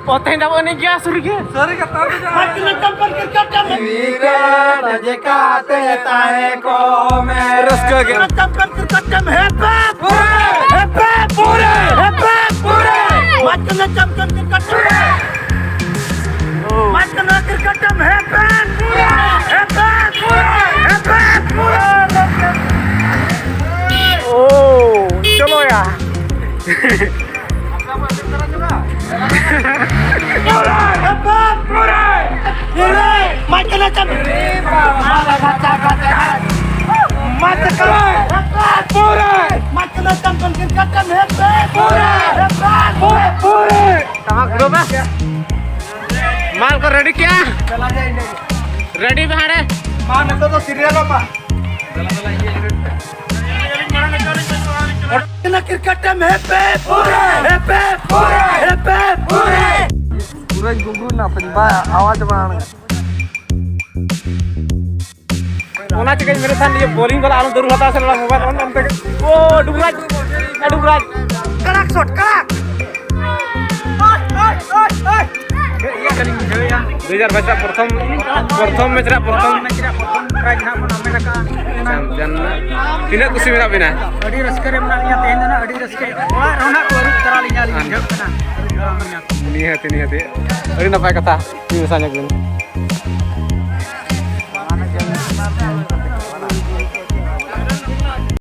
Poteng dapat ni kia suri kia. Sorry kata tu je. Macam tempat kerja kami. Weekend aja kate tahe ko meres ke. Tempat kerja kami hebat. Pure, Hebat. pure, Hebat. pure. Macam tempat kerja kami. Macam kerja kami hebat. Hebat. Hebat. Oh, चलो ya. Hebat. Pure. Macam malah kata-kata. Macam hebat. Pure, Macam tempat kerja kami hebat. Hebat. pure. Tamak dulu mas. Mal ko ready क्या? Ready बाहर है? Mana tu serial apa? Macam kerja kami hebat. Hebat. Hebat. Pura gugun na penbaya आवाज बनाने. होना चाहिए मेरे साथ ये बॉलिंग वाला आलम जरूर होता है सर मोबाइल ऑन करके ओ डुगराज Kerak shot, kerak. 2022 प्रथम मैच रा प्रथम Raj na mo namin naka. Champion तीना खुशी मेरा बिना Adi raske re mena niya tehen na adi raske. Wah, rona baru tara linya linya. निहत अड़ी नपाय कथा मिसाnya gun